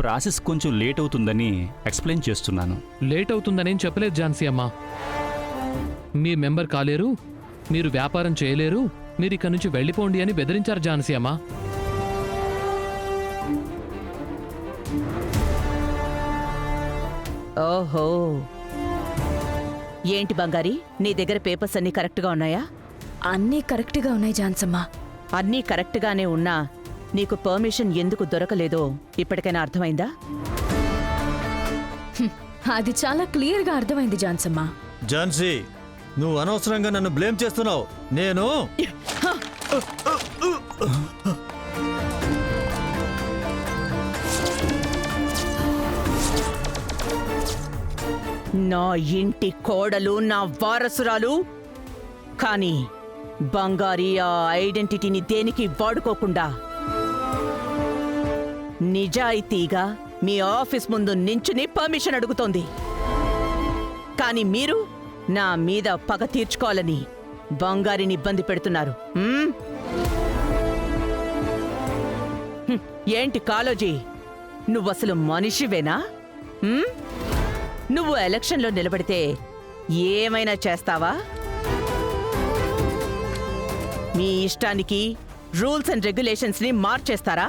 Process కొంచెం late అవుతుందని explain చేస్తున్నాను. లేట్ అవుతుందనేం చెప్పలేదు ఝాన్సీ అమ్మ. మీ మెంబర్ కాలేరు, మీరు వ్యాపారం చేయలేరు, మీరు ఇక్కడి నుంచి వెళ్ళిపోండి అని బెదిరించారు ఝాన్సీ అమ్మ. ఓహో, ఏంటి బంగారి, నీ దగ్గర పేపర్స్ అన్నీ కరెక్ట్గా ఉన్నాయా? అన్నీ కరెక్ట్గా ఉన్నాయి ఝాన్సమ్మ. అన్నీ కరెక్ట్గానే ఉన్నా నీకు పర్మిషన్ ఎందుకు దొరకలేదో ఇప్పటికైనా అర్థమైందా? అది చాలా క్లియర్గా అర్థమైంది ఝాన్సమ్మ. ఝాన్సీ, నువ్వు అనవసరంగా నన్ను బ్లేమ్ చేస్తున్నావు. నేను నా ఇంటి కోడలు, నా వారసురాలు, కానీ బంగారి ఆ ఐడెంటిటీని దేనికి వాడుకోకుండా నిజాయితీగా మీ ఆఫీస్ ముందు నించుని పర్మిషన్ అడుగుతోంది. కానీ మీరు నా మీద పగ తీర్చుకోవాలని బంగారిని ఇబ్బంది పెడుతున్నారు. ఏంటి కాలోజీ, నువ్వసలు మనిషివేనా? నువ్వు ఎలక్షన్లో నిలబడితే ఏమైనా చేస్తావా? మీ ఇష్టానికి రూల్స్ అండ్ రెగ్యులేషన్స్ని మార్చేస్తారా?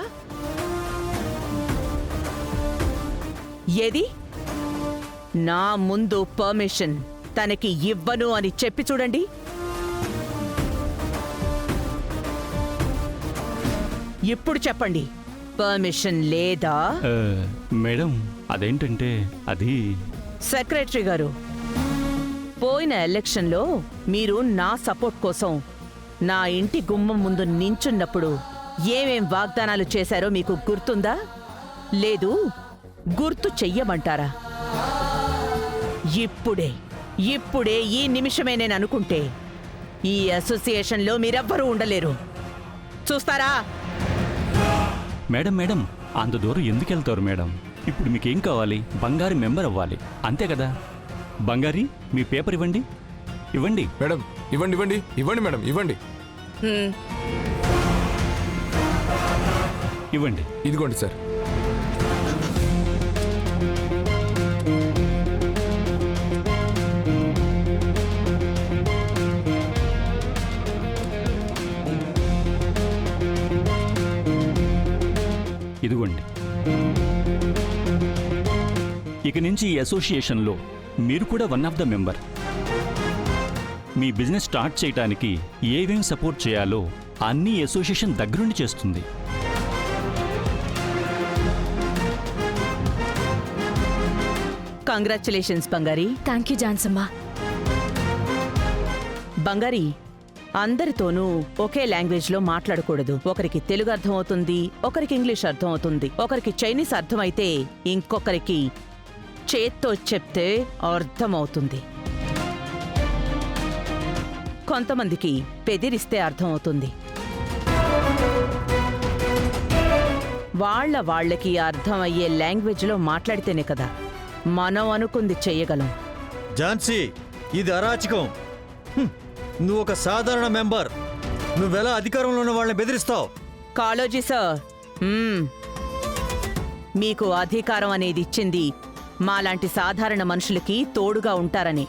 ఏది? నా ముందు పర్మిషన్ తనకి ఇవ్వను అని చెప్పి చూడండి. ఇప్పుడు చెప్పండి, పర్మిషన్ లేదా? మేడం, అదేంటంటే అది సెక్రటరీ గారు, పోయిన ఎలక్షన్లో మీరు నా సపోర్ట్ కోసం నా ఇంటి గుమ్మం ముందు నించున్నప్పుడు ఏమేం వాగ్దానాలు చేశారో మీకు గుర్తుందా? లేదు, గుర్తు చెయ్యమంటారా? ఇప్పుడే ఈ నిమిషమే నేను అనుకుంటే ఈ అసోసియేషన్లో మీరెవ్వరూ ఉండలేరు. చూస్తారా? మేడం, అంత దూరం ఎందుకు వెళ్తారు మేడం? ఇప్పుడు మీకేం కావాలి? బంగారి మెంబర్ అవ్వాలి, అంతే కదా? బంగారి, మీ పేపర్ ఇవ్వండి. మేడం, ఇవ్వండి మేడం, ఇవ్వండి. ఇదిగోండి సార్. ఇదిగోండి. ఇక నుంచి ఈ అసోసియేషన్లో మీరు కూడా one of the member. Me business start చేయడానికి ఏమేం సపోర్ట్ చేయాలో అన్ని అసోసియేషన్ దగ్గరుండి చేస్తుంది. Congratulations Bangari. Thank you Jhansamma. Bangari, అందరితోనూ ఒకే లాంగ్వేజ్లో మాట్లాడకూడదు. ఒకరికి తెలుగు అర్థమవుతుంది, ఒకరికి ఇంగ్లీష్ అర్థమవుతుంది, ఒకరికి చైనీస్ అర్థమైతే ఇంకొకరికి చేత్తో చెప్తే అర్థమవుతుంది. కొంతమందికి బెదిరిస్తే అర్థమవుతుంది. వాళ్ళకి అర్థమయ్యే లాంగ్వేజ్లో మాట్లాడితేనే కదా మనం అనుకుంది చెయ్యగలం. ఝాన్సీ, ఇది అరాచకం. నువ్వు ఒక సాధారణ మెంబర్. నువ్వెలా అధికారంలో ఉన్న వాళ్ళని బెదిరిస్తావు? కాళోజీ సార్, మీకు అధికారం అనేది ఇచ్చింది మాలాంటి సాధారణ మనుషులకి తోడుగా ఉంటారని,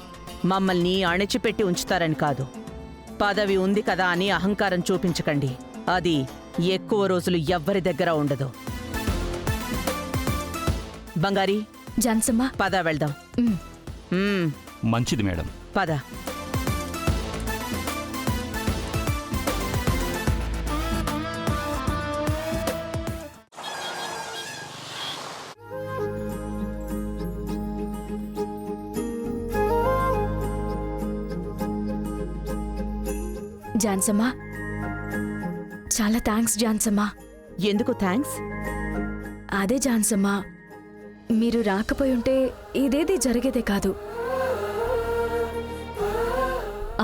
మమ్మల్ని అణచిపెట్టి ఉంచుతారని కాదు. పదవి ఉంది కదా అని అహంకారం చూపించకండి. అది ఎక్కువ రోజులు ఎవ్వరి దగ్గర ఉండదు. బంగారి, ఝాన్సమ్మ, పద వెళ్దాం. మంచిది మేడం, పద. ఝాన్సమ్మ, చాలా థ్యాంక్స్ ఝాన్సమ్మ. ఎందుకు థ్యాంక్స్? అదే ఝాన్సమ్మ, మీరు రాకపోయి ఉంటే ఇదేది జరిగేదే కాదు.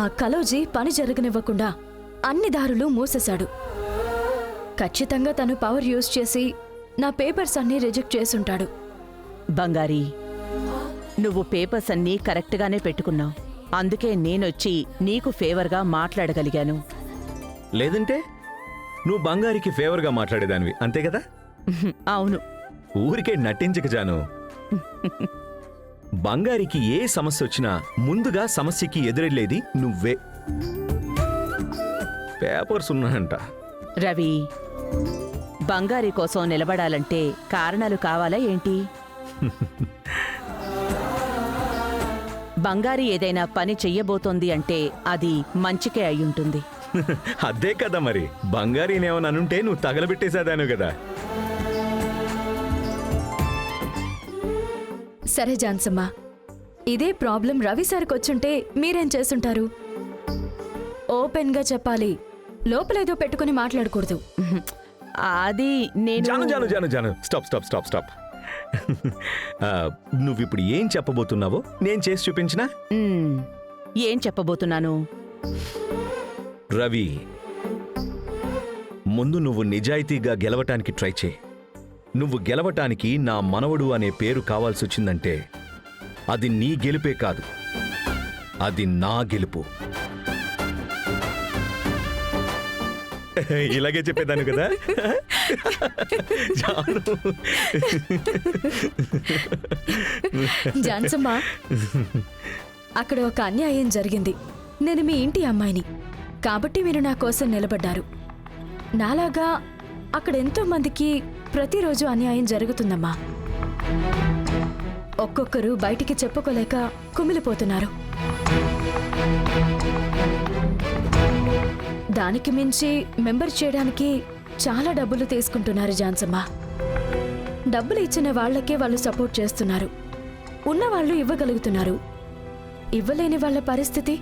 ఆ కలోజీ పని జరగనివ్వకుండా అన్ని దారులు మూసేశాడు. ఖచ్చితంగా తను పవర్ యూజ్ చేసి నా పేపర్స్ అన్నీ రిజెక్ట్ చేసుంటాడు. బంగారి, నువ్వు పేపర్స్ అన్నీ కరెక్ట్గానే పెట్టుకున్నావు. అందుకే నేనొచ్చి నీకు ఫేవర్గా మాట్లాడగలిగాను. లేదంటే నువ్వు బంగారికి ఫేవర్గా మాట్లాడేదానివి, అంతే కదా? అవును, ఊరికే నటించక జాను. బంగారికి ఏ సమస్య వచ్చినా ముందుగా సమస్యకి ఎదురెళ్ళేది నువ్వే. పేపర్స్ ఉన్నాయంట. రవి, బంగారి కోసం నిలబడాలంటే కారణాలు కావాలా ఏంటి? బంగారి ఏదైనా పని చెయ్యబోతోంది అంటే అది మంచికే అయ్యుంటుంది. అదే కదా మరి, బంగారీనేమని అనుంటే నువ్వు తగలబెట్టేసేదాను కదా. సరే జాన్సమ్మ, ఇదే ప్రాబ్లం రవి సార్కి వచ్చుంటే మీరేం చేసుంటారు? ఓపెన్గా చెప్పాలి, లోపలేదో పెట్టుకుని మాట్లాడకూడదు. అది నేను Janu Janu Janu Janu stop stop stop stop. నువ్విప్పుడు ఏం చెప్పబోతున్నావో నేను చేసి చూపించినా? ఏం చెప్పబోతున్నాను? రవి, ముందు నువ్వు నిజాయితీగా గెలవటానికి ట్రై చేయి. నువ్వు గెలవటానికి నా మనవడు అనే పేరు కావాల్సి వచ్చిందంటే అది నీ గెలుపే కాదు, అది నా గెలుపు. ఇలాగే చెప్పేదాను కదా. జాను. జాన్సమ్మ, అక్కడ ఒక అన్యాయం జరిగింది. నేను మీ ఇంటి అమ్మాయిని కాబట్టి మీరు నా కోసం నిలబడ్డారు. నాలాగా అక్కడ ఎంతో మందికి ప్రతిరోజు అన్యాయం జరుగుతుందమ్మా. ఒక్కొక్కరు బయటికి చెప్పుకోలేక కుమిలిపోతున్నారు. దానికి మించి మెంబర్ చేయడానికి చాలా డబ్బులు తీసుకుంటున్నారు జాన్సమ్మ. డబ్బులు ఇచ్చిన వాళ్లకే వాళ్ళు సపోర్ట్ చేస్తున్నారు. ఉన్నవాళ్లు ఇవ్వగలుగుతున్నారు, ఇవ్వలేని వాళ్ళ పరిస్థితి?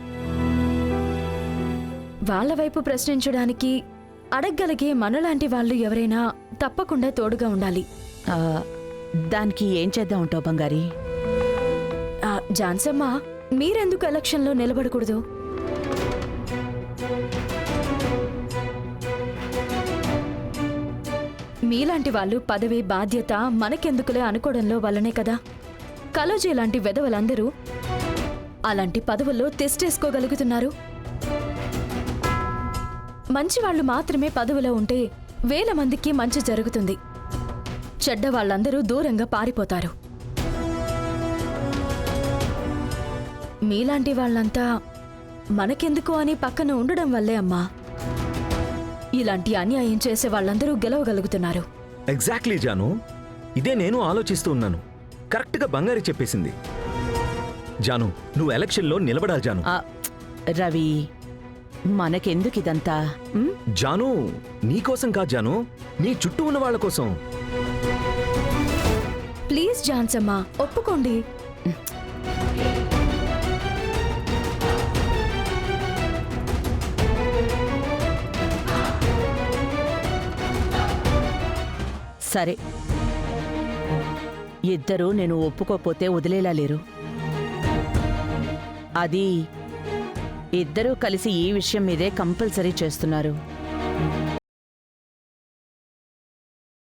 వాళ్ళ వైపు ప్రశ్నించడానికి అడగగలిగే మనలాంటి వాళ్ళు ఎవరైనా తప్పకుండా తోడుగా ఉండాలి. దానికి ఏం చేద్దాం ఉంటావు బంగారి? జాన్సమ్మ, మీరెందుకు ఎలక్షన్లో నిలబడకూడదు? మీలాంటి వాళ్ళు పదవి బాధ్యత మనకెందుకులే అనుకోవడంలో వల్లనే కదా కలోజీ లాంటి వెధవలందరూ అలాంటి పదవుల్లో తెస్టేసుకోగలుగుతున్నారు. మంచి వాళ్ళు మాత్రమే పదవిలో ఉంటే వేల మందికి మంచి జరుగుతుంది. చెడ్డ వాళ్ళందరూ దూరంగా పారిపోతారు. మీలాంటి వాళ్ళంతా మనకెందుకు అని పక్కన ఉండడం వల్లే అమ్మా ఇలాంటి అన్యాయం చేసే వాళ్ళందరూ గెలవగలుగుతున్నారు. ఎగ్జాక్ట్లీ జాను, ఇదే నేను ఆలోచిస్తూ ఉన్నాను. కరెక్ట్గా బంగారి చెప్పేసింది. జాను, నువ్వు ఎలక్షన్లో నిలబడాలి జాను. రవి, మనకెందుకు ఇదంతా? జాను, నీకోసం కాదు జాను, నీ చుట్టూ ఉన్న వాళ్ళ కోసం. ప్లీజ్ జాన్సమ్మ, ఒప్పుకోండి. సరే, ఇద్దరూ నేను ఒప్పుకోపోతే వదిలేలా లేరు. అది ఇద్దరూ కలిసి ఈ విషయం మీదే కంపల్సరీ చేస్తున్నారు.